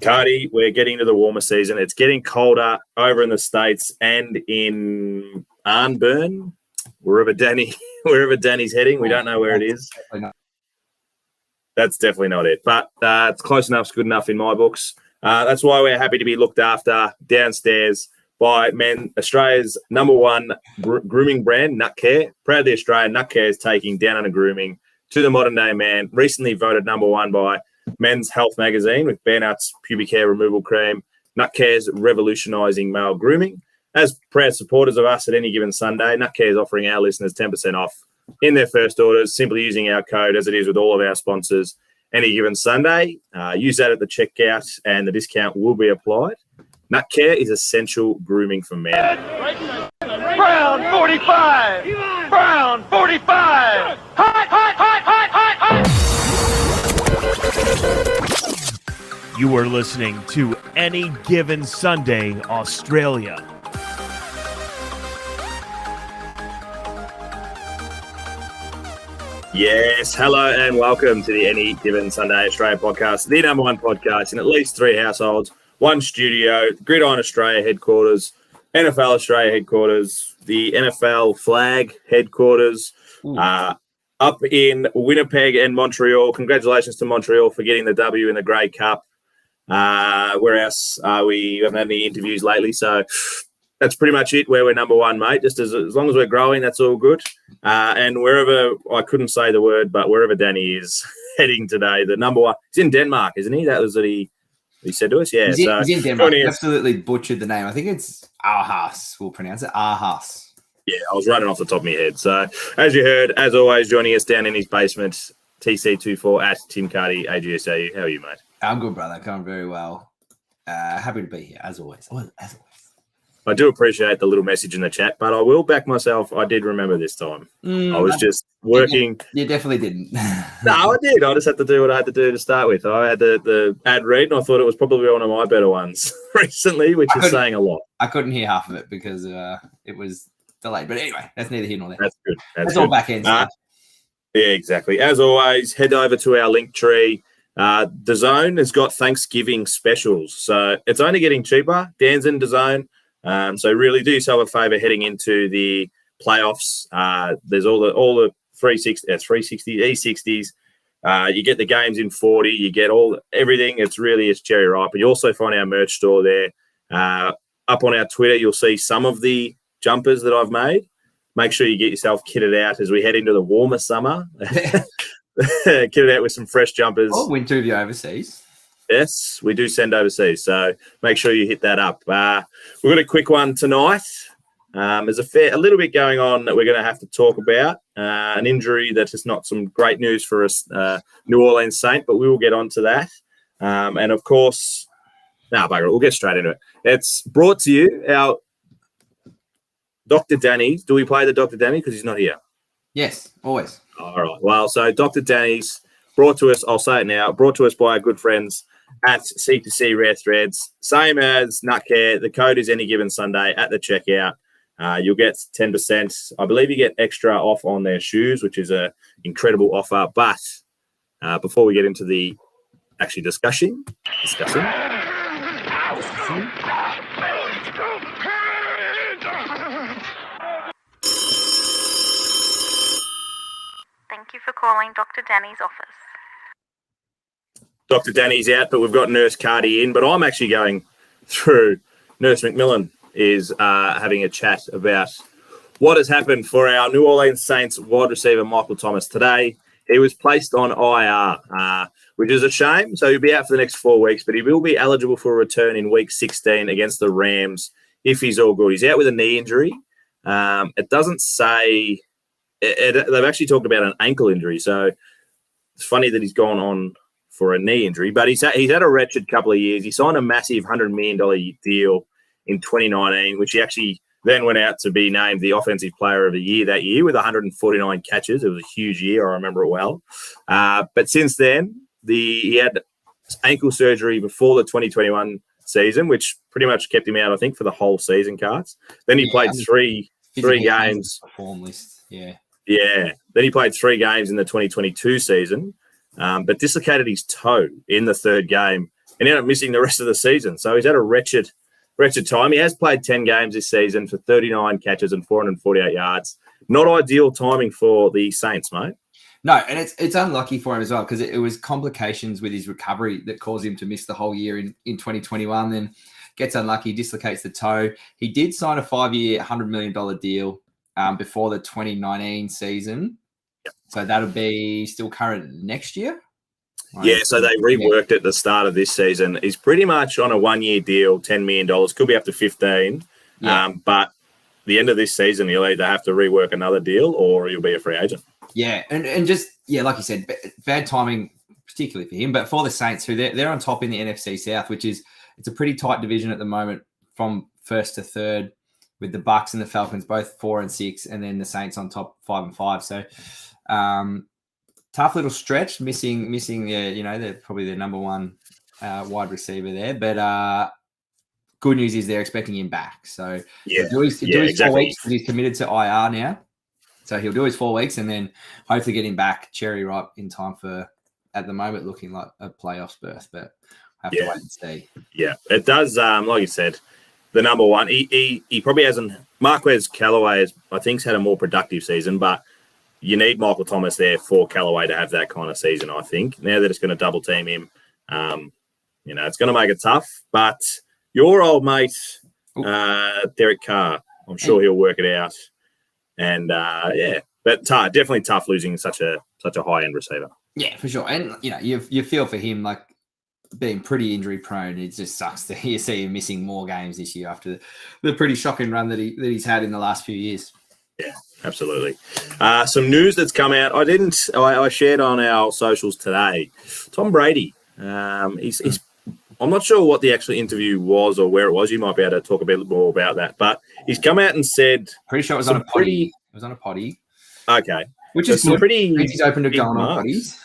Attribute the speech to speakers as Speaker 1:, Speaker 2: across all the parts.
Speaker 1: Cardi, we're getting to the warmer season. It's getting colder over in the States and in Arnburn, wherever Danny's heading. We don't know where it is. That's definitely not it. But it's close enough, it's good enough in my books. That's why we're happy to be looked after downstairs by Australia's number one grooming brand, Nut Care. Proudly Australian, Nut Care is taking Down Under grooming to the modern day man. Recently voted number one by Men's Health magazine with Bare Nuts pubic hair removal cream. Nut Care's revolutionising male grooming. As proud supporters of us at Any Given Sunday, Nut Care is offering our listeners 10% off in their first orders, simply using our code, as it is with all of our sponsors, Any Given Sunday. Use that at the checkout and the discount will be applied. Nut Care is essential grooming for men.
Speaker 2: Brown 45! Brown 45! Hot, hot, hot, hot, hot, hot!
Speaker 3: You are listening to Any Given Sunday, Australia.
Speaker 1: Yes, hello and welcome to the Any Given Sunday Australia podcast, the number one podcast in at least 3 households, 1 studio, Gridiron Australia headquarters, NFL Australia headquarters, the NFL flag headquarters, up in Winnipeg and Montreal. Congratulations to Montreal for getting the W in the Grey Cup. Where else we haven't had any interviews lately, so that's pretty much it. Where we're number one, mate. Just as long as we're growing, that's all good. And wherever, I couldn't say the word, but wherever Danny is heading today, the number one, he's in Denmark, isn't he? That was what he said to us. Yeah,
Speaker 4: he's in Denmark. Absolutely butchered the name. I think it's Aarhus. We'll pronounce it Aarhus.
Speaker 1: Yeah, I was running off the top of my head. So as you heard, as always, joining us down in his basement, TC24 at Tim Cardi, AGSAU. How are you, mate?
Speaker 4: I'm good, brother. Going very well. Happy to be here, as always.
Speaker 1: I do appreciate the little message in the chat, but I will back myself. I did remember this time. I was just working.
Speaker 4: You definitely didn't.
Speaker 1: No, I did. I just had to do what I had to do to start with. I had the ad read, and I thought it was probably one of my better ones recently, which is saying a lot.
Speaker 4: I couldn't hear half of it because it was delayed. But anyway, that's neither here nor there.
Speaker 1: That's good.
Speaker 4: That's all back end.
Speaker 1: Yeah, exactly. As always, head over to our link tree. The Zone has got Thanksgiving specials, so it's only getting cheaper. Dan's in the Zone. So really do yourself a favour heading into the playoffs. There's all the 360 E60s. You get the games in 40. You get everything. It's cherry ripe. And you also find our merch store there. Up on our Twitter, you'll see some of the jumpers that I've made. Make sure you get yourself kitted out as we head into the warmer summer. Kitted out with some fresh jumpers.
Speaker 4: Oh, winter of you overseas.
Speaker 1: Yes, we do send overseas, so make sure you hit that up. We've got a quick one tonight. There's a little bit going on that we're going to have to talk about. An injury that is not some great news for us, New Orleans Saint, but we will get on to that. And, of course, bugger it, we'll get straight into it. It's brought to you, our Dr. Danny. Do we play the Dr. Danny because he's not here?
Speaker 4: Yes, always.
Speaker 1: All right. Well, so Dr. Danny's brought to us, I'll say it now, brought to us by our good friends at C2C Rare Threads. Same as Nut Care. The code is Any Given Sunday at the checkout. You'll get 10%. I believe you get extra off on their shoes, which is an incredible offer. But before we get into the discussing.
Speaker 5: Thank you for calling Dr. Danny's office.
Speaker 1: Dr. Danny's out, but we've got Nurse Cardi in. But I'm actually going through. Nurse McMillan is having a chat about what has happened for our New Orleans Saints wide receiver Michael Thomas today. He was placed on IR, which is a shame. So he'll be out for the next 4 weeks, but he will be eligible for a return in week 16 against the Rams if he's all good. He's out with a knee injury. It doesn't say they've actually talked about an ankle injury. So it's funny that he's gone on for a knee injury, but he's had a wretched couple of years. He signed a massive $100 million deal in 2019, which he actually then went out to be named the Offensive Player of the Year that year with 149 catches. It was a huge year. I remember it well. But since then, he had ankle surgery before the 2021 season, which pretty much kept him out, I think, for the whole season, Cards. Then he played three games.
Speaker 4: Form list, yeah.
Speaker 1: Yeah. Then he played 3 games in the 2022 season, but dislocated his toe in the 3rd game and ended up missing the rest of the season. So he's had a wretched time. He has played 10 games this season for 39 catches and 448 yards. Not ideal timing for the Saints, mate.
Speaker 4: No, and it's unlucky for him as well because it was complications with his recovery that caused him to miss the whole year in 2021. Then gets unlucky, dislocates the toe. He did sign a 5-year, $100 million deal before the 2019 season.
Speaker 1: Yep.
Speaker 4: So that'll be still current next year?
Speaker 1: Yeah, so they reworked it at the start of this season. He's pretty much on a 1-year deal, $10 million. Could be up to 15.
Speaker 4: Yeah.
Speaker 1: But the end of this season, he'll either have to rework another deal or he'll be a free agent.
Speaker 4: Yeah, and just, like you said, bad timing, particularly for him. But for the Saints, who they're on top in the NFC South, which is it's a pretty tight division at the moment from 1st to 3rd, with the Bucks and the Falcons both 4 and 6, and then the Saints on top 5 and 5. So tough little stretch, missing they're probably the number 1 wide receiver there. But good news is they're expecting him back. So he'll do his 4 weeks because he's committed to IR now. So he'll do his 4 weeks and then hopefully get him back cherry ripe in time for, at the moment, looking like a playoffs berth. But have to wait and see.
Speaker 1: Yeah, it does. Like you said, the number 1, he probably hasn't. Marquez Callaway, I think, had a more productive season, but you need Michael Thomas there for Callaway to have that kind of season, I think. Now they're just going to double team him. It's going to make it tough. But your old mate, Derek Carr, I'm sure he'll work it out. And but definitely tough losing such a high end receiver.
Speaker 4: Yeah, for sure. And you feel for him, like being pretty injury prone. It just sucks to see him missing more games this year after the pretty shocking run that he's had in the last few years.
Speaker 1: Yeah, absolutely. Some news that's come out. I shared on our socials today. Tom Brady. He's I'm not sure what the actual interview was or where it was. You might be able to talk a bit more about that. But he's come out and said...
Speaker 4: Pretty sure it was on a potty. It was on a potty.
Speaker 1: Okay.
Speaker 4: Which is
Speaker 1: pretty...
Speaker 4: He's open to going on potties.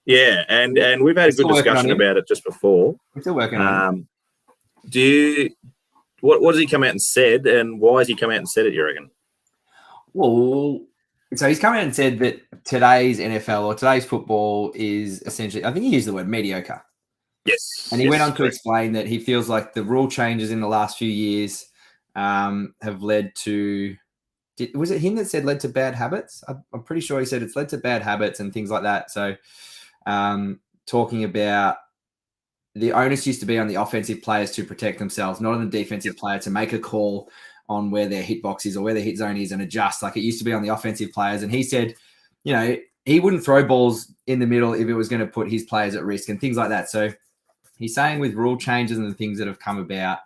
Speaker 1: Yeah, and we've had a good discussion about it just before.
Speaker 4: We're still working on
Speaker 1: it. What has he come out and said, and why has he come out and said it, you reckon?
Speaker 4: Well, so he's come out and said that today's NFL or today's football is essentially, I think he used the word mediocre.
Speaker 1: Yes.
Speaker 4: And he went on to explain that he feels like the rule changes in the last few years have led to, was it him that said led to bad habits? I'm pretty sure he said it's led to bad habits and things like that. So talking about the onus used to be on the offensive players to protect themselves, not on the defensive player to make a call on where their hitbox is or where their hit zone is and adjust. Like it used to be on the offensive players. And he said, he wouldn't throw balls in the middle if it was going to put his players at risk and things like that. So he's saying with rule changes and the things that have come about,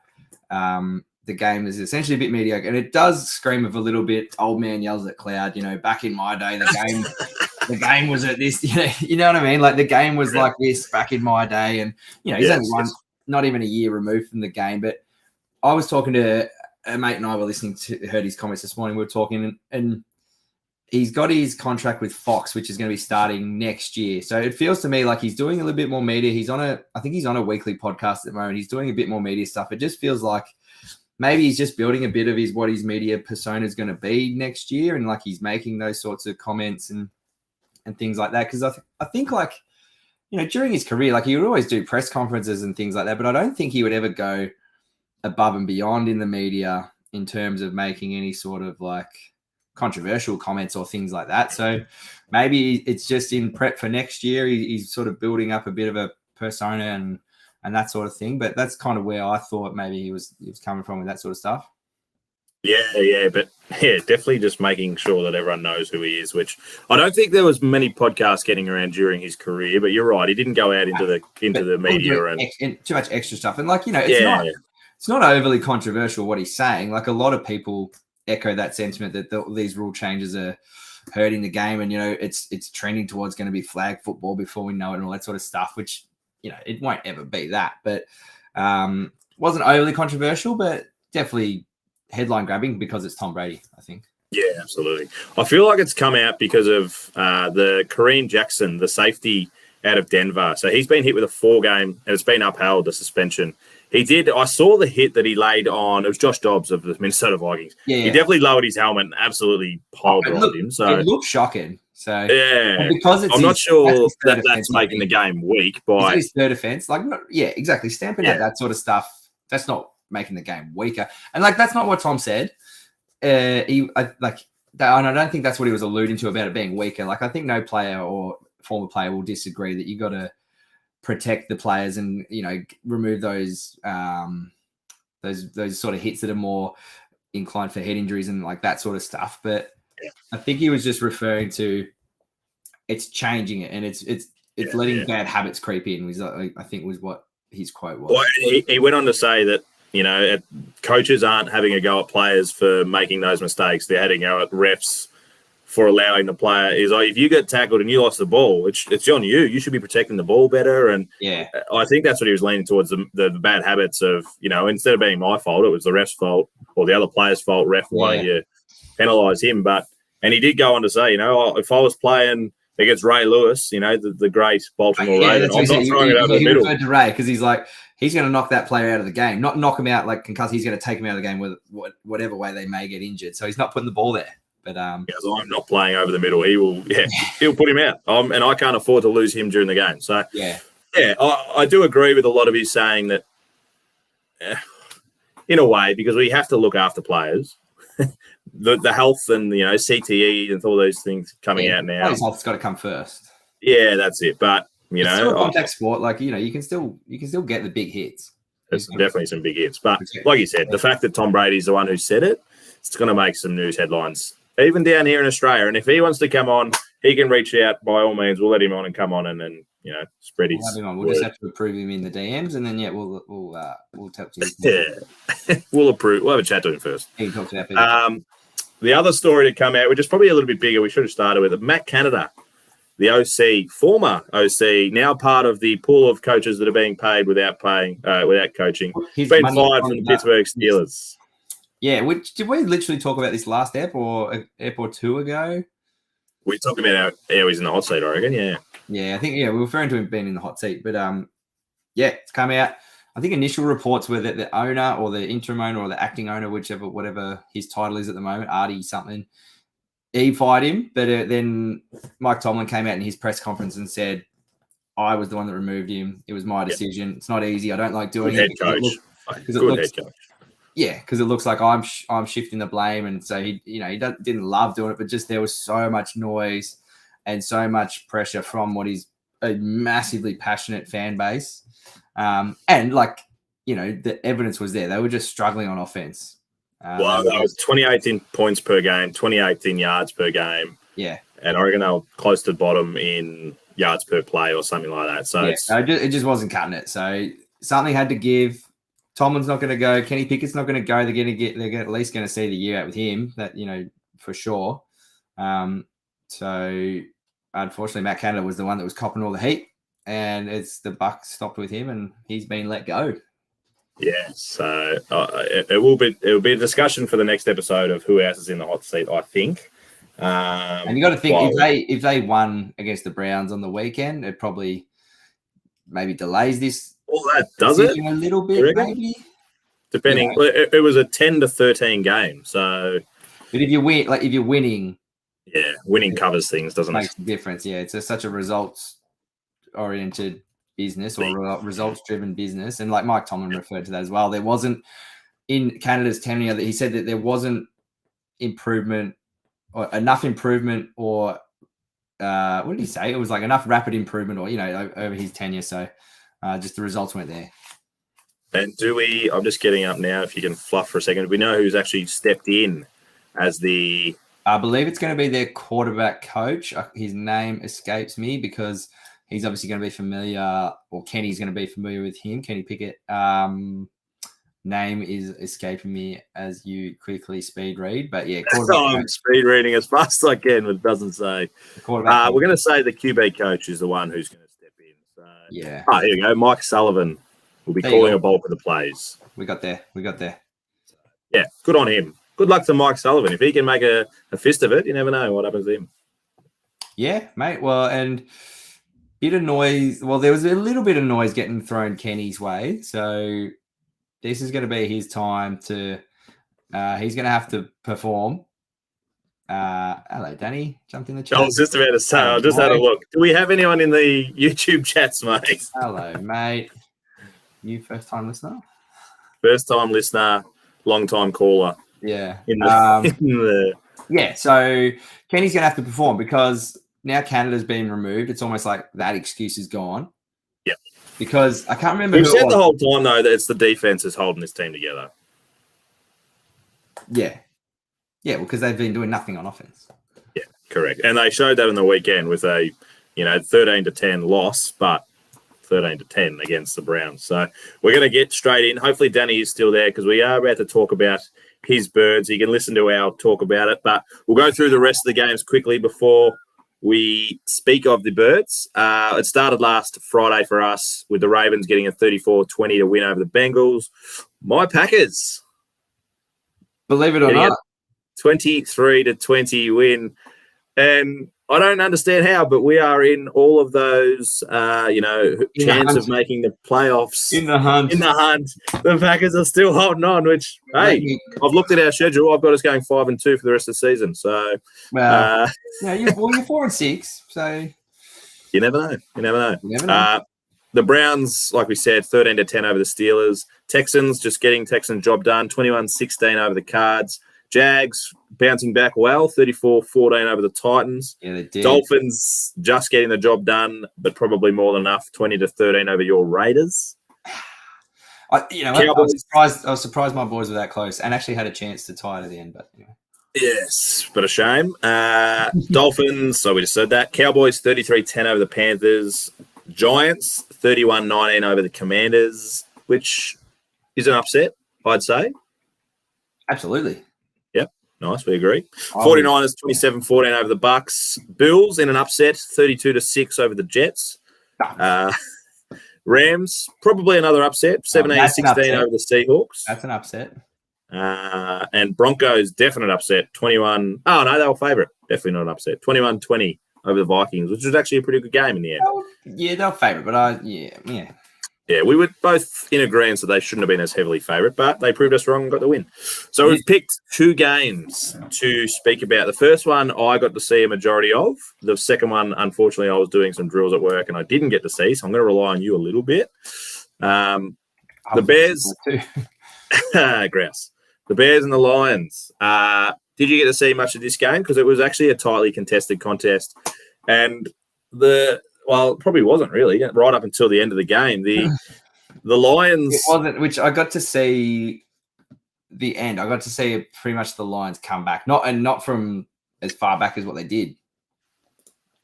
Speaker 4: the game is essentially a bit mediocre. And it does scream of a little bit old man yells at cloud. Back in my day, the game was at this, you know what I mean? Like the game was like this back in my day. And, he's only not even a year removed from the game. But I was talking to a mate and I were heard his comments this morning. We were talking and he's got his contract with Fox, which is going to be starting next year. So it feels to me like he's doing a little bit more media. I think he's on a weekly podcast at the moment. He's doing a bit more media stuff. It just feels like maybe he's just building a bit of what his media persona is going to be next year. And like he's making those sorts of comments and things like that. Because I think like, during his career, like he would always do press conferences and things like that. But I don't think he would ever go above and beyond in the media in terms of making any sort of like controversial comments or things like that. So maybe it's just in prep for next year. He's sort of building up a bit of a persona and that sort of thing. But that's kind of where I thought maybe he was coming from with that sort of stuff.
Speaker 1: Yeah, but definitely just making sure that everyone knows who he is, which I don't think there was many podcasts getting around during his career, but you're right. He didn't go out into the media and
Speaker 4: too much extra stuff. And like, it's not overly controversial what he's saying. Like a lot of people echo that sentiment that these rule changes are hurting the game. And, it's trending towards going to be flag football before we know it and all that sort of stuff, which, it won't ever be that. But wasn't overly controversial, but definitely headline grabbing because it's Tom Brady, I think.
Speaker 1: Yeah, absolutely. I feel like it's come out because of the Kareem Jackson, the safety out of Denver. So he's been hit with a 4-game, and it's been upheld, the suspension. he did. I saw the hit that he laid on. It was Josh Dobbs of the Minnesota Vikings.
Speaker 4: Yeah,
Speaker 1: He definitely lowered his helmet and absolutely pulverized him. So
Speaker 4: it looked shocking. So
Speaker 1: yeah,
Speaker 4: because it's
Speaker 1: I'm not sure
Speaker 4: that's
Speaker 1: that's making the game weak. By
Speaker 4: his third offense, like exactly stamping out
Speaker 1: Yeah.
Speaker 4: that sort of stuff. That's not making the game weaker. And like that's not what Tom said. And I don't think that's what he was alluding to about it being weaker. Like I think no player or former player will disagree that you got to protect the players and remove those sort of hits that are more inclined for head injuries and like that sort of stuff. But I think he was just referring to it's changing it and it's letting bad habits creep in. I think was what his quote was.
Speaker 1: Well, he went on to say that coaches aren't having a go at players for making those mistakes. They're having a go at refs for allowing the player. Is like if you get tackled and you lost the ball, it's on you. You should be protecting the ball better. And I think that's what he was leaning towards the bad habits of instead of being my fault, it was the ref's fault or the other player's fault. Ref wanting you penalise him, and he did go on to say, if I was playing against Ray Lewis, the great Baltimore Raven, I'm not throwing it over the middle.
Speaker 4: He referred to Ray because he's like, he's going to knock that player out of the game, not knock him out like concuss. He's going to take him out of the game with whatever way they may get injured. So he's not putting the ball there. But because
Speaker 1: I'm not playing over the middle, he will. Yeah, he'll put him out, and I can't afford to lose him during the game. So I do agree with a lot of his saying that, in a way, because we have to look after players. The health and CTE and all those things coming out now.
Speaker 4: His health's got to come first.
Speaker 1: Yeah, that's it. But
Speaker 4: it's still a contact sport. Like you can still get the big hits.
Speaker 1: There's definitely some big hits. But like you said, the fact that Tom Brady's the one who said it, it's going to make some news headlines, even down here in Australia. And if he wants to come on, he can reach out. By all means, we'll let him on and come on and spread his.
Speaker 4: We'll have him on. We'll just have to approve him in the DMs, and then we'll talk to him.
Speaker 1: Yeah, we'll approve. We'll have a chat to him first.
Speaker 4: He can talk to our people.
Speaker 1: The other story to come out, which is probably a little bit bigger, we should have started with it. Matt Canada, the OC, former OC, now part of the pool of coaches that are being paid without coaching. He's been fired from the Pittsburgh Steelers.
Speaker 4: Yeah, did we literally talk about this last ep or two ago?
Speaker 1: We talked about how he's in the hot seat, I reckon, yeah.
Speaker 4: Yeah, I think, we're referring to him being in the hot seat. But, it's come out. I think initial reports were that the owner or the interim owner or the acting owner, whatever his title is at the moment, Artie something, he fired him. But then Mike Tomlin came out in his press conference and said, I was the one that removed him. It was my decision. It's not easy. I don't like doing it.
Speaker 1: Head coach.
Speaker 4: Good head coach. Yeah, because it looks like I'm shifting the blame. And so he didn't love doing it, but just there was so much noise and so much pressure from what is a massively passionate fan base. And the evidence was there. They were just struggling on offense.
Speaker 1: That was 28th in points per game, 28th in yards per game.
Speaker 4: Yeah.
Speaker 1: And I reckon they were close to bottom in yards per play or something like that. So
Speaker 4: it just wasn't cutting it. So something had to give. Tomlin's not going to go. Kenny Pickett's not going to go. They're at least going to see the year out with him. That for sure. So unfortunately, Matt Canada was the one that was copping all the heat. And it's the buck stopped with him, and he's been let go.
Speaker 1: Yeah, so it will be a discussion for the next episode of who else is in the hot seat, I think.
Speaker 4: And you got to think if they won against the Browns on the weekend, it probably maybe delays this.
Speaker 1: Well, that does it
Speaker 4: a little bit, maybe.
Speaker 1: Depending, it was a 10-13 game, so.
Speaker 4: But if you win, if you're winning,
Speaker 1: winning covers things, doesn't it?
Speaker 4: Makes a difference. Yeah, it's such a results-oriented business or results-driven business, and like Mike Tomlin referred to that as well. There wasn't in Canada's tenure that he said that there wasn't improvement or enough improvement or what did he say? It was like enough rapid improvement or over his tenure. So just the results weren't there.
Speaker 1: And I'm just getting up now. If you can fluff for a second, do we know who's actually stepped in as the?
Speaker 4: I believe it's going to be their quarterback coach. His name escapes me because he's obviously going to be familiar, or Kenny's going to be familiar with him. Kenny Pickett. Name is escaping me as you quickly speed read, but yeah,
Speaker 1: I'm speed reading as fast as I can, but it doesn't say. We're going to say the QB coach is the one who's going to step in. So
Speaker 4: yeah.
Speaker 1: Oh, here we go. Mike Sullivan will be calling a bulk of the plays.
Speaker 4: We got there.
Speaker 1: Yeah, good on him. Good luck to Mike Sullivan. If he can make a fist of it, you never know what happens to him.
Speaker 4: Yeah, mate. Well, and bit of noise. Well, there was a little bit of noise getting thrown Kenny's way. So This is going to be his time to. He's going to have to perform. Hello, Danny. Jumped in the chat.
Speaker 1: I was just about to say, I just had a look. Do we have anyone in the YouTube chats, mate?
Speaker 4: Hello, mate. You first-time listener?
Speaker 1: First-time listener, long-time caller.
Speaker 4: Yeah.
Speaker 1: Yeah.
Speaker 4: So Kenny's going to have to perform because now Canada's been removed. It's almost like that excuse is gone.
Speaker 1: Yeah.
Speaker 4: Because I can't remember.
Speaker 1: We've said the whole time, though, that it's the defense is holding this team together.
Speaker 4: Yeah. Yeah, well, because they've been doing nothing on offense.
Speaker 1: Yeah, correct. And they showed that on the weekend with a, 13-10 loss, but 13-10 against the Browns. So we're going to get straight in. Hopefully Danny is still there because we are about to talk about his birds. You can listen to our talk about it, but we'll go through the rest of the games quickly before we speak of the birds. It started last Friday for us with the Ravens getting a 34-20 to win over the Bengals. My Packers.
Speaker 4: Believe it or not.
Speaker 1: 23-20 win. And I don't understand how, but we are in all of those, chance of making the playoffs.
Speaker 4: In the hunt.
Speaker 1: The Packers are still holding on, which, hey, I've looked at our schedule. I've got us going 5-2 for the rest of the season. So,
Speaker 4: you're 4-6. So,
Speaker 1: you never know. The Browns, like we said, 13-10 over the Steelers. Texans just getting Texans job done, 21-16 over the Cards. Jags bouncing back well, 34-14 over the Titans.
Speaker 4: Yeah, they did.
Speaker 1: Dolphins just getting the job done, but probably more than enough, 20-13 over your Raiders.
Speaker 4: I was surprised my boys were that close and actually had a chance to tie it at the end, but anyway.
Speaker 1: Yes, but a shame. Dolphins, so we just said that. Cowboys 33-10 over the Panthers. Giants 31-19 over the Commanders, which is an upset, I'd say.
Speaker 4: Absolutely.
Speaker 1: Yep, nice, we agree. 49ers 27-14 over the Bucks. Bills in an upset, 32-6 over the Jets. Rams, probably another upset, 17-16 over the Seahawks.
Speaker 4: That's an upset.
Speaker 1: And Broncos, definite upset, 21. Oh, no, they were favourite. Definitely not an upset. 21-20 over the Vikings, which was actually a pretty good game in the end.
Speaker 4: Yeah, they were favourite, but yeah.
Speaker 1: Yeah, we were both in agreement that they shouldn't have been as heavily favourite, but they proved us wrong and got the win. So we've picked two games to speak about. The first one I got to see a majority of. The second one, unfortunately, I was doing some drills at work and I didn't get to see, so I'm going to rely on you a little bit. The Bears, grouse. The Bears and the Lions. Did you get to see much of this game? Because it was actually a tightly contested contest. And it probably wasn't really, right up until the end of the game. The Lions...
Speaker 4: It wasn't, which I got to see the end. I got to see pretty much the Lions come back. Not from as far back as what they did.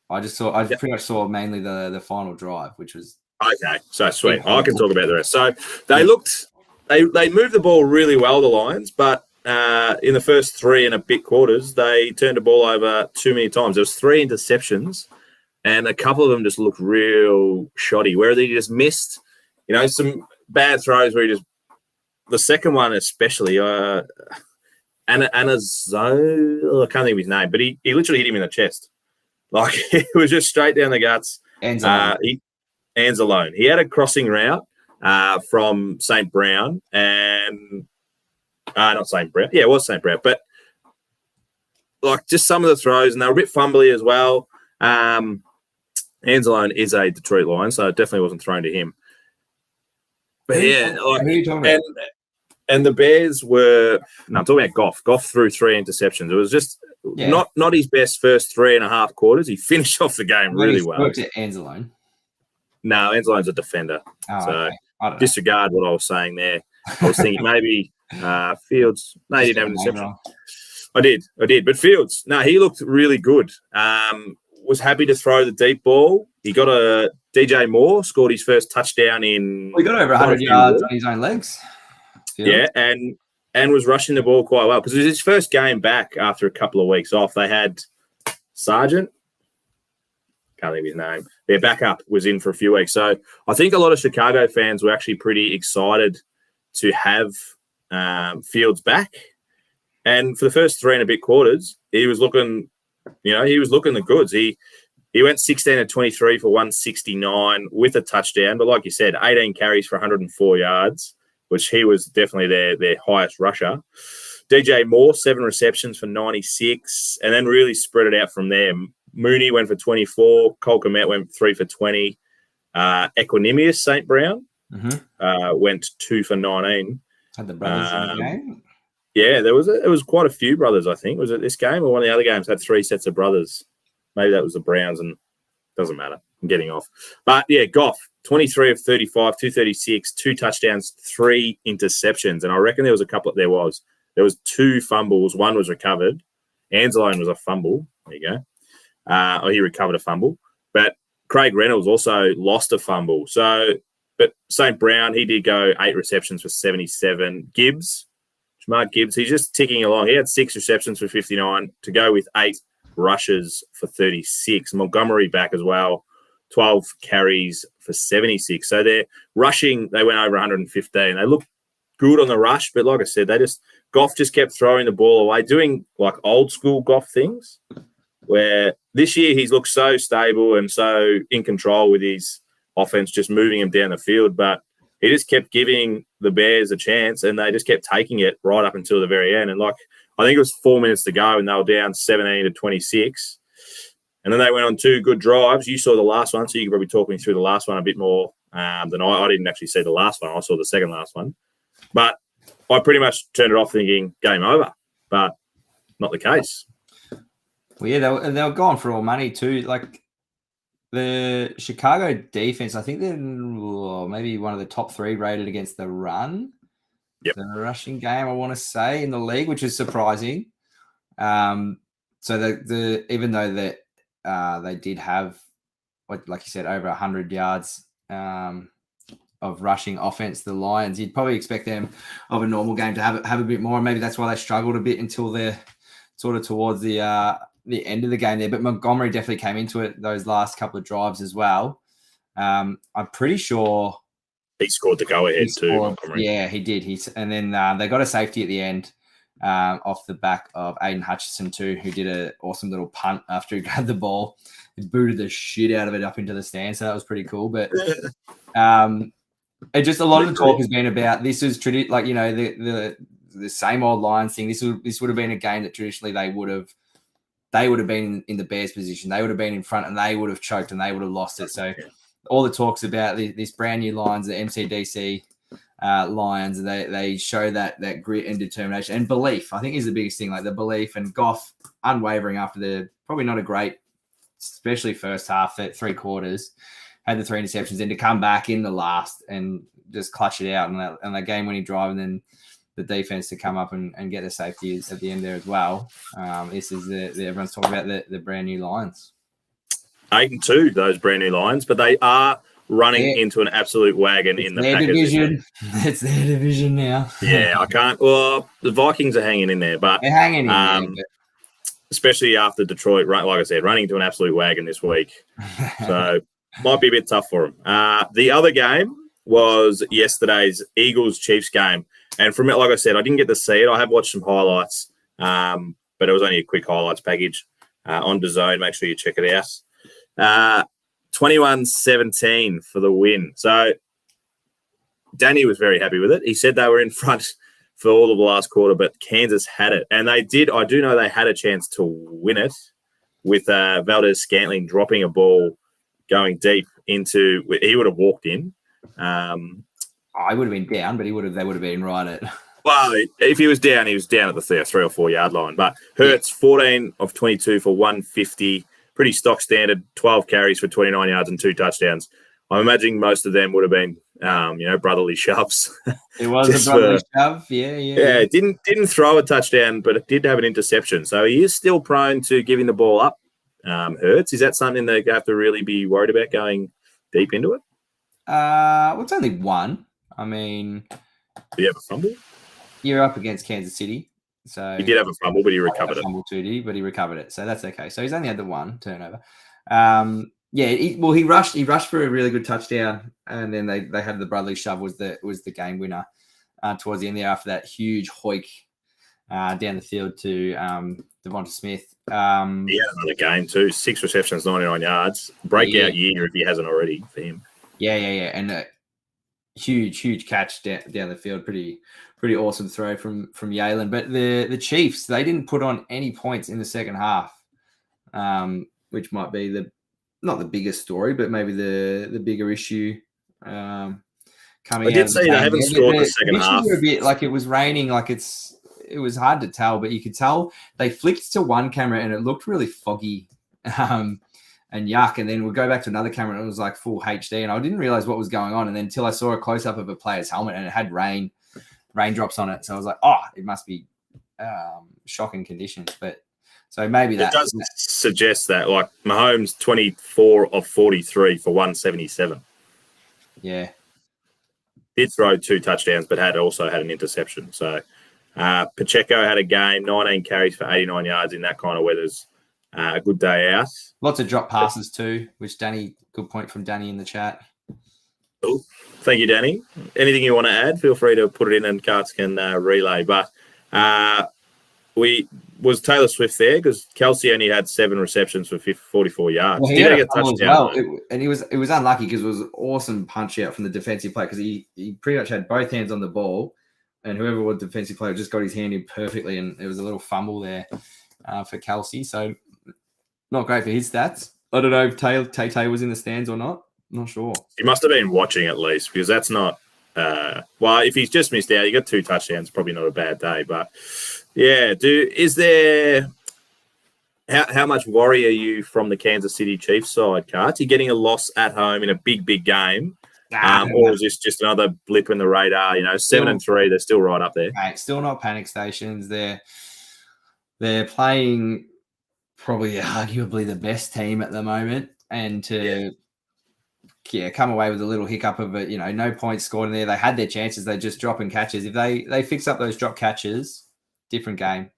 Speaker 4: I pretty much saw mainly the final drive, which was...
Speaker 1: Okay, so sweet. I can talk about the rest. So they they moved the ball really well, the Lions, but in the first 3 and a bit quarters, they turned the ball over too many times. There was 3 interceptions. And a couple of them just looked real shoddy, where they just missed, some bad throws where the second one especially, Anazo, I can't think of his name, but he literally hit him in the chest. Like, it was just straight down the guts. Hands alone. He had a crossing route from St. Brown and not St. Brown. Yeah, it was St. Brown. But, like, just some of the throws, and they were a bit fumbly as well. Anzalone is a Detroit Lion, so it definitely wasn't thrown to him. But
Speaker 4: who are you talking about?
Speaker 1: And the Bears were I'm talking about Goff. Goff threw 3 interceptions. It was just not his best first 3.5 quarters. He finished off the game really well.
Speaker 4: To Anzalone.
Speaker 1: No, Anzalone's a defender.
Speaker 4: Oh,
Speaker 1: so
Speaker 4: okay. I don't know.
Speaker 1: Disregard what I was saying there. I was thinking maybe Fields. No, he didn't have an interception. I did. But Fields, no, he looked really good. Was happy to throw the deep ball. He got a DJ Moore, scored his first touchdown in...
Speaker 4: He got over 100 yards on his own legs.
Speaker 1: Yeah, and was rushing the ball quite well because it was his first game back after a couple of weeks off. They had Sargent. Can't think of his name. Their backup was in for a few weeks. So I think a lot of Chicago fans were actually pretty excited to have Fields back. And for the first 3 and a bit quarters, he was looking... he was looking the goods. He went 16-23 for 169 with a touchdown. But like you said, 18 carries for 104 yards which he was definitely their highest rusher. DJ Moore, 7 receptions for 96, and then really spread it out from there. Mooney went for 24. Cole Kmet went 3 for 20. Equanimous St. Brown went 2 for 19.
Speaker 4: Had the brothers in the game?
Speaker 1: Yeah, there was quite a few brothers, I think. Was it this game or one of the other games had 3 sets of brothers? Maybe that was the Browns, and doesn't matter. I'm getting off. But, yeah, Goff, 23 of 35, 236, 2 touchdowns, 3 interceptions. And I reckon there was 2 fumbles. One was recovered. Anzalone was a fumble. There you go. He recovered a fumble. But Craig Reynolds also lost a fumble. But St. Brown, he did go 8 receptions for 77. Jamar Gibbs, he's just ticking along. He had 6 receptions for 59 to go with 8 rushes for 36. Montgomery back as well, 12 carries for 76. So they're rushing. They went over 115. They look good on the rush, but like I said, Goff just kept throwing the ball away, doing like old school Goff things, where this year he's looked so stable and so in control with his offense, just moving him down the field. But he just kept giving the Bears a chance, and they just kept taking it right up until the very end. And I think it was 4 minutes to go, and they were down 17-26. And then they went on 2 good drives. You saw the last one, so you can probably talk me through the last one a bit more than I didn't actually see the last one. I saw the second last one. But I pretty much turned it off thinking game over, but not the case.
Speaker 4: Well, yeah, they were going for all money too. Like the Chicago defense, I think they're maybe one of the top 3 rated against the run.
Speaker 1: Yep.
Speaker 4: The rushing game, I want to say, in the league, which is surprising. So even though that they did have, like you said, over 100 yards of rushing offense, the Lions, you'd probably expect them of a normal game to have a bit more. Maybe that's why they struggled a bit until they're sort of towards the end of the game there. But Montgomery definitely came into it those last couple of drives as well. I'm pretty sure
Speaker 1: he scored the go-ahead too. Montgomery.
Speaker 4: Yeah, he did. And then they got a safety at the end off the back of Aiden Hutchinson too, who did an awesome little punt after he grabbed the ball. He booted the shit out of it up into the stand, so that was pretty cool. But just a lot of the talk has been about this is like, you know, the same old Lions thing. This would have been a game that traditionally they would have been in the Bears position. They would have been in front and they would have choked and they would have lost it. So all the talks about this brand new Lions, the MCDC Lions, they show that grit and determination and belief, I think, is the biggest thing. Like the belief, and Goff unwavering after the probably not a great, especially first half, 3 quarters, had the 3 interceptions, and to come back in the last and just clutch it out and that game-winning drive, and then the defense to come up and get the safety at the end there as well. This is everyone's talking about the brand new Lions.
Speaker 1: 8-2, those brand new Lions, but they are running into an absolute wagon in the Packers
Speaker 4: division. It's their division now.
Speaker 1: Yeah, I can't. Well, the Vikings are hanging in there, but
Speaker 4: they're hanging in there.
Speaker 1: Especially after Detroit, like I said, running into an absolute wagon this week. So might be a bit tough for them. The other game was yesterday's Eagles-Chiefs game. And from it, like I said, I didn't get to see it. I have watched some highlights, but it was only a quick highlights package on DAZN. Make sure you check it out. 21-17 for the win. So Danny was very happy with it. He said they were in front for all of the last quarter, but Kansas had it. And they did. I do know they had a chance to win it with Valdez-Scantling dropping a ball going deep into – he would have walked in.
Speaker 4: I would have been down, but they would have been right at.
Speaker 1: Well, if he was down at the 3 or 4 yard line. But Hurts, 14 of 22 for 150, pretty stock standard, 12 carries for 29 yards and 2 touchdowns. I'm imagining most of them would have been, brotherly shoves.
Speaker 4: It was a brotherly shove, yeah.
Speaker 1: Yeah, didn't throw a touchdown, but it did have an interception. So he is still prone to giving the ball up. Hurts, is that something they have to really be worried about going deep into it?
Speaker 4: Well, it's only one. I mean,
Speaker 1: did he have a fumble?
Speaker 4: You're up against Kansas City, so
Speaker 1: he did have a fumble, but he recovered it.
Speaker 4: Fumble too, but he recovered it, so that's okay. So he's only had the 1 turnover. He rushed for a really good touchdown, and then they had the brotherly shove was the game winner towards the end there after that huge hoik down the field to Devonta Smith.
Speaker 1: He had another game too, 6 receptions, 99 yards, breakout year if he hasn't already for him.
Speaker 4: Yeah, and huge catch down the field. Pretty awesome throw from Yalen. But the Chiefs, they didn't put on any points in the second half, which might be not the biggest story, but maybe the bigger issue. Coming
Speaker 1: I did see they haven't scored the second half.
Speaker 4: A bit like it was raining, like it was hard to tell, but you could tell they flicked to one camera and it looked really foggy and yuck. And then we'll go back to another camera and it was like full HD. And I didn't realize what was going on. And then until I saw a close up of a player's helmet and it had raindrops on it. So I was like, oh, it must be shocking conditions. But so maybe that
Speaker 1: it does suggest that, like Mahomes 24 of 43 for 177.
Speaker 4: Yeah.
Speaker 1: Did throw 2 touchdowns, but also had an interception. So Pacheco had a game, 19 carries for 89 yards in that kind of weather's a good day out.
Speaker 4: Lots of drop passes too, which good point from Danny in the chat.
Speaker 1: Cool. Thank you, Danny. Anything you want to add, feel free to put it in and Carts can relay. But was Taylor Swift there? Because Kelsey only had 7 receptions for 44 yards.
Speaker 4: Well, he
Speaker 1: did
Speaker 4: had
Speaker 1: get
Speaker 4: a fumble
Speaker 1: touchdown.
Speaker 4: as well. It was unlucky because it was an awesome punch out from the defensive player because he pretty much had both hands on the ball, and whoever was the defensive player just got his hand in perfectly, and there was a little fumble there for Kelsey. So not great for his stats. I don't know if Tay was in the stands or not. Not sure.
Speaker 1: He must have been watching at least, because that's not well, if he's just missed out, you got 2 touchdowns, probably not a bad day. But yeah, is there how much worry are you from the Kansas City Chiefs side, Carts? You're getting a loss at home in a big game. Or is this just another blip in the radar? 7-3, they're still right up there.
Speaker 4: Mate, still not panic stations. They're playing probably arguably the best team at the moment, and come away with a little hiccup of it. No points scored in there. They had their chances. They just dropping catches. If they fix up those drop catches, different game.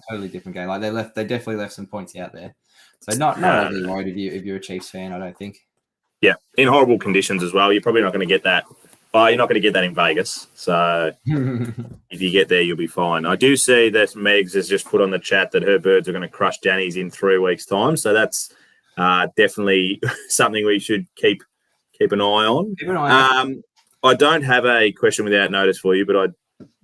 Speaker 4: Totally different game. Like they definitely left some points out there. So not overly worried if you're a Chiefs fan, I don't think.
Speaker 1: Yeah, in horrible conditions as well. You're probably not going to get that. You're not going to get that in Vegas. So if you get there, you'll be fine. I do see that Megs has just put on the chat that her birds are going to crush Danny's in 3 weeks' time. So that's definitely something we should keep an eye on. I don't have a question without notice for you, but I'm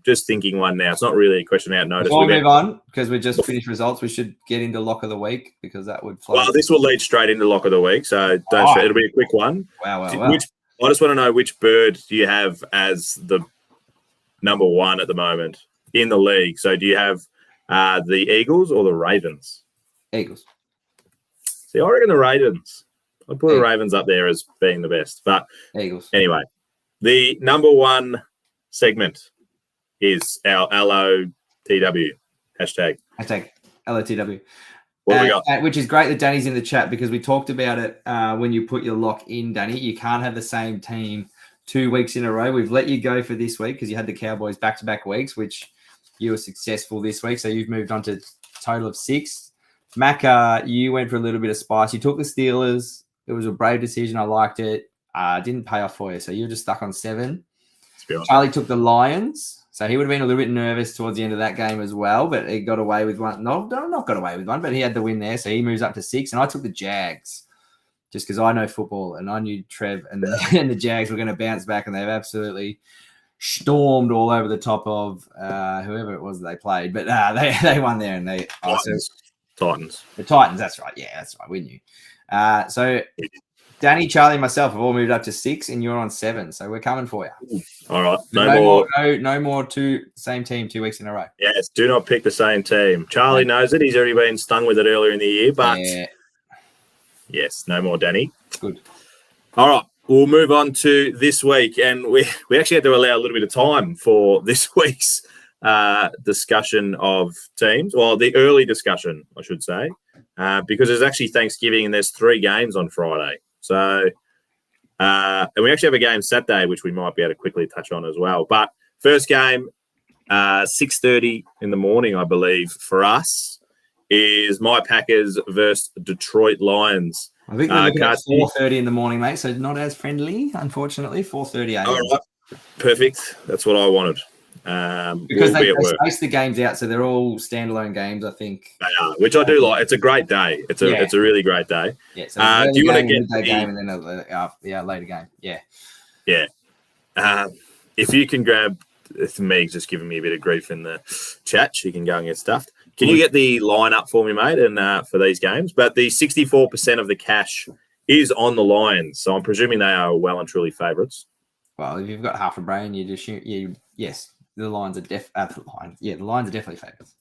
Speaker 1: just thinking one now. It's not really a question without notice.
Speaker 4: Before we move on, because we just finished results, we should get into Lock of the Week, because that would flow.
Speaker 1: Well, this will lead straight into Lock of the Week, so it'll be a quick one.
Speaker 4: Wow.
Speaker 1: I just want to know, which bird do you have as the number 1 at the moment in the league? So do you have the Eagles or the Ravens?
Speaker 4: Eagles.
Speaker 1: See, I reckon the Ravens. I'd put the Ravens up there as being the best. But
Speaker 4: Eagles.
Speaker 1: Anyway, the number 1 segment is our LOTW hashtag.
Speaker 4: Hashtag LOTW.
Speaker 1: What have we got?
Speaker 4: Which is great that Danny's in the chat, because we talked about it when you put your lock in, Danny. You can't have the same team 2 weeks in a row. We've let you go for this week because you had the Cowboys back-to-back weeks, which you were successful this week. So you've moved on to a total of 6. Mac, you went for a little bit of spice. You took the Steelers. It was a brave decision. I liked it. Didn't pay off for you. So you're just stuck on 7. Charlie took the Lions. So he would have been a little bit nervous towards the end of that game as well, but he got away with one. No, not got away with one, but he had the win there. So he moves up to 6. And I took the Jags just because I know football, and I knew Trev and the Jags were going to bounce back, and they've absolutely stormed all over the top of whoever it was that they played. But they won there, and they
Speaker 1: Titans.
Speaker 4: The Titans, that's right. Yeah, that's right. We knew. So Danny, Charlie, and myself have all moved up to 6, and you're on 7. So we're coming for you.
Speaker 1: All right.
Speaker 4: No more same team 2 weeks in a row.
Speaker 1: Yes, do not pick the same team. Charlie knows it. He's already been stung with it earlier in the year, but yes, no more, Danny.
Speaker 4: Good.
Speaker 1: All right. We'll move on to this week, and we actually had to allow a little bit of time for this week's discussion of teams. Well, the early discussion, I should say, because there's actually Thanksgiving and there's 3 games on Friday. So, and we actually have a game Saturday, which we might be able to quickly touch on as well. But first game, 6:30 in the morning, I believe, for us, is my Packers versus Detroit Lions.
Speaker 4: I think we're looking at 4:30 in the morning, mate. So not as friendly, unfortunately. 4:30 a.m.
Speaker 1: All right. Perfect. That's what I wanted.
Speaker 4: Because they space the games out, so they're all standalone games, I think.
Speaker 1: They are, which I do like. It's a great day. It's a really great day.
Speaker 4: Yeah. So
Speaker 1: do you want to get
Speaker 4: the game and then a later game? Yeah.
Speaker 1: Yeah. If you can grab, Meg's just giving me a bit of grief in the chat. She can go and get stuffed. Can you get the line up for me, mate, and for these games? But the 64% of the cash is on the Lions, so I'm presuming they are well and truly favourites.
Speaker 4: Well, if you've got half a brain, you just yes, the Lions are the Lions are definitely favourites.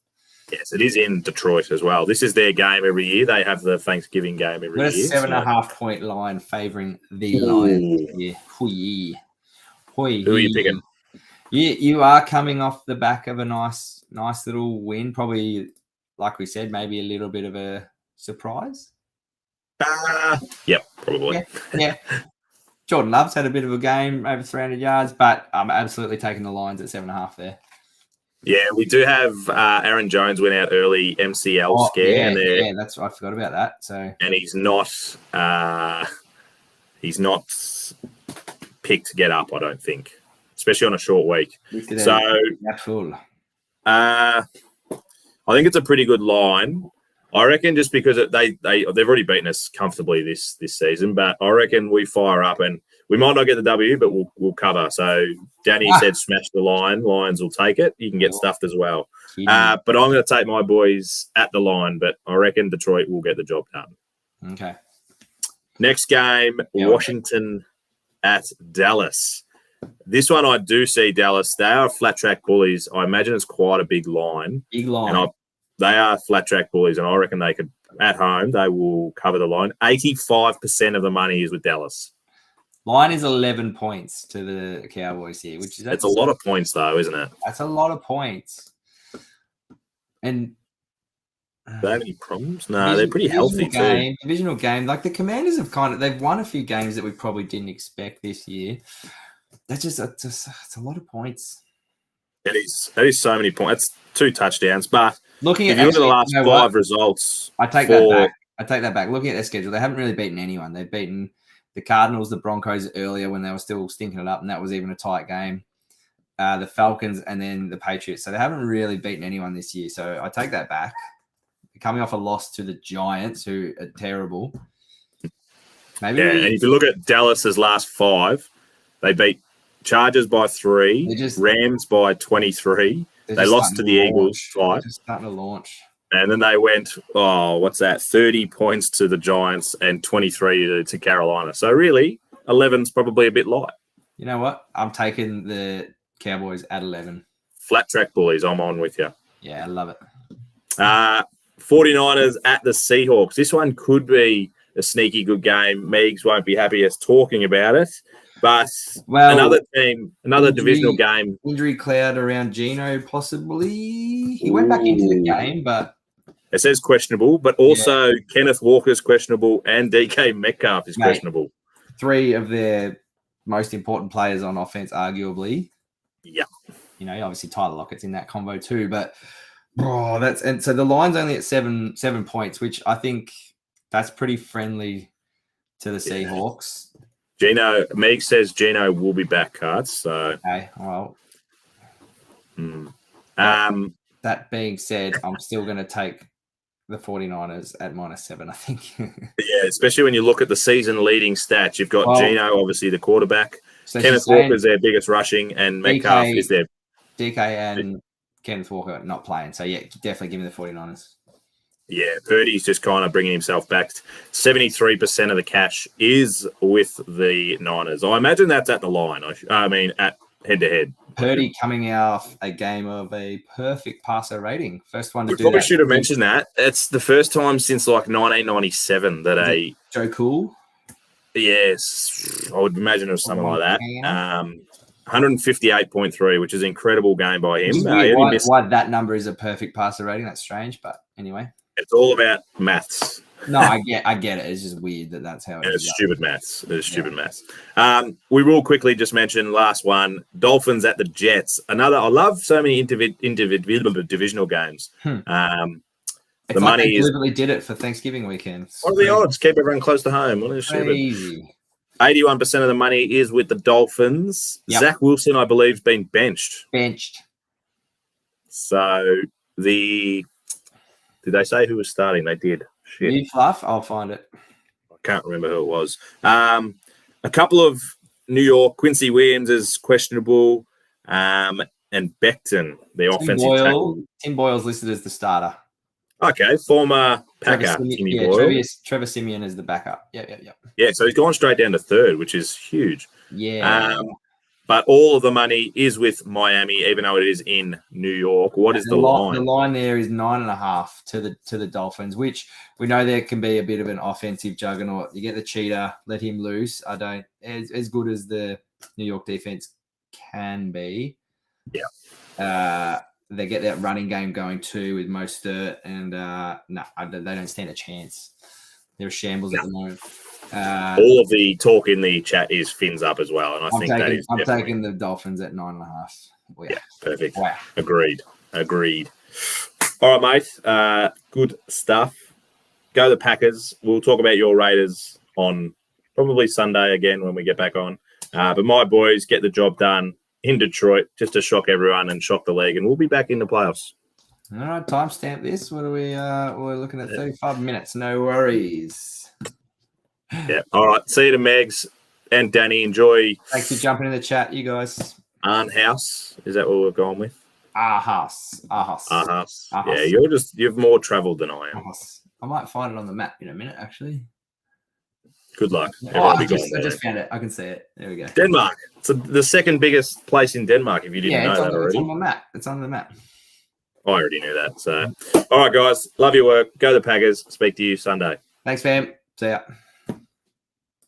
Speaker 1: Yes, it is in Detroit as well. This is their game every year. They have the Thanksgiving game every year.
Speaker 4: A 7.5 point line favouring the Lions. Yeah. Who
Speaker 1: are you picking?
Speaker 4: You are coming off the back of a nice little win. Probably, like we said, maybe a little bit of a surprise.
Speaker 1: Yep, probably.
Speaker 4: Yeah. Jordan Love's had a bit of a game, over 300 yards, but I'm absolutely taking the Lions at 7.5 there.
Speaker 1: Yeah, we do have Aaron Jones went out early MCL scare.
Speaker 4: Yeah, that's I forgot about that. So
Speaker 1: and he's not picked to get up, I don't think, especially on a short week. So I think it's a pretty good line. I reckon just because they've already beaten us comfortably this season, but I reckon we fire up and we might not get the W, but we'll cover. So Danny said smash the line. Lions will take it. You can get stuffed as well. But I'm going to take my boys at the line, but I reckon Detroit will get the job done.
Speaker 4: Okay.
Speaker 1: Next game, Washington at Dallas. This one I do see Dallas. They are flat track bullies. I imagine it's quite a big line. And they are flat track bullies, and I reckon they could, at home, they will cover the line. 85% of the money is with Dallas.
Speaker 4: Line is 11 points to the Cowboys here, which is
Speaker 1: it's a lot of points, though, isn't it?
Speaker 4: That's a lot of points. And
Speaker 1: do they have any problems? No, they're pretty healthy too.
Speaker 4: Divisional game, like the Commanders they've won a few games that we probably didn't expect this year. That's just it's a lot of points.
Speaker 1: It is. That is so many points. It's 2 touchdowns, but if you look at the last 5 results,
Speaker 4: I take that back. Looking at their schedule, they haven't really beaten anyone. They've beaten the Cardinals, the Broncos earlier when they were still stinking it up, and that was even a tight game. The Falcons and then the Patriots. So they haven't really beaten anyone this year. So I take that back. Coming off a loss to the Giants, who are terrible.
Speaker 1: And if you look at Dallas's last 5, they beat Chargers by 3, Rams by 23. They lost to the Eagles twice.
Speaker 4: They're just starting to launch.
Speaker 1: And then they went, 30 points to the Giants and 23 to Carolina. So really, 11's probably a bit light.
Speaker 4: You know what? I'm taking the Cowboys at 11.
Speaker 1: Flat track bullies, I'm on with you.
Speaker 4: Yeah, I love it.
Speaker 1: 49ers at the Seahawks. This one could be a sneaky good game. Megs won't be happy as talking about it. But another divisional game.
Speaker 4: Injury cloud around Geno, possibly. He went back into the game, but
Speaker 1: it says questionable. But also Kenneth Walker's questionable and DK Metcalf is questionable.
Speaker 4: 3 of their most important players on offense, arguably.
Speaker 1: Yeah.
Speaker 4: You know, obviously Tyler Lockett's in that combo too. But so the line's only at 7 points, which I think that's pretty friendly to the Seahawks.
Speaker 1: Meg says Geno will be back, Cards. So
Speaker 4: okay, well. That being said, I'm still going to take the 49ers at -7, I think.
Speaker 1: Yeah, especially when you look at the season leading stats. You've got Geno, obviously the quarterback. So Kenneth Walker is their biggest rushing, and Metcalf is their
Speaker 4: DK and Kenneth Walker not playing. So yeah, definitely give me the 49ers.
Speaker 1: Yeah, Purdy's just kind of bringing himself back. 73% of the cash is with the Niners. I imagine that's at the line. At head-to-head.
Speaker 4: Purdy coming off a game of a perfect passer rating. First one to do that.
Speaker 1: We probably should have mentioned that. It's the first time since like 1997 that
Speaker 4: Joe Cool?
Speaker 1: Yes, I would imagine it was something like that. 158.3, which is an incredible game by him.
Speaker 4: Why that number is a perfect passer rating, that's strange, but anyway.
Speaker 1: It's all about maths.
Speaker 4: No, I get it. It's just weird that's how it is.
Speaker 1: It's stupid maths. It's stupid maths. We will quickly just mention last one, Dolphins at the Jets. I love so many individual divisional games.
Speaker 4: The money they deliberately did it for Thanksgiving weekend.
Speaker 1: What are the odds? Keep everyone close to home. What is
Speaker 4: crazy.
Speaker 1: 81% of the money is with the Dolphins. Yep. Zach Wilson, I believe, has been benched. So did they say who was starting? They did. Shit.
Speaker 4: Fluff? I'll find it.
Speaker 1: I can't remember who it was. A couple of New York, Quincy Williams is questionable. And Becton, the offensive tackle.
Speaker 4: Tim Boyle's listed as the starter.
Speaker 1: Okay, former Packer, Timmy Boyle.
Speaker 4: Trevor Simeon is the backup. Yeah.
Speaker 1: Yeah, so he's gone straight down to third, which is huge.
Speaker 4: Yeah.
Speaker 1: But all of the money is with Miami, even though it is in New York. What is the line?
Speaker 4: The line there is 9.5 to the Dolphins, which we know there can be a bit of an offensive juggernaut. You get the cheetah, let him loose. I don't as good as the New York defense can be.
Speaker 1: Yeah.
Speaker 4: They get that running game going too with Mostert, and they don't stand a chance. They're a shambles at the moment.
Speaker 1: All of the talk in the chat is fins up as well, and I'm
Speaker 4: taking the Dolphins at 9.5. Well,
Speaker 1: yeah, perfect.
Speaker 4: Wow.
Speaker 1: Agreed. All right, mate. Good stuff. Go the Packers. We'll talk about your Raiders on probably Sunday again when we get back on. But my boys get the job done in Detroit just to shock everyone and shock the league, and we'll be back in the playoffs.
Speaker 4: All right, timestamp this. What are we? We're looking at 35 minutes. No worries.
Speaker 1: Yeah. All right. See you to Megs and Danny. Enjoy.
Speaker 4: Thanks for jumping in the chat, you guys.
Speaker 1: Aunt House. Is that what we're going with?
Speaker 4: Ahas.
Speaker 1: Yeah, you've more travelled than I am.
Speaker 4: Ahas. I might find it on the map in a minute, actually.
Speaker 1: Good luck.
Speaker 4: I just found it. I can see it. There we go.
Speaker 1: Denmark. It's the second biggest place in Denmark, if you didn't know that already.
Speaker 4: It's on the map. It's on the map.
Speaker 1: I already knew that. So, all right, guys. Love your work. Go the Packers. Speak to you Sunday.
Speaker 4: Thanks, fam. See ya.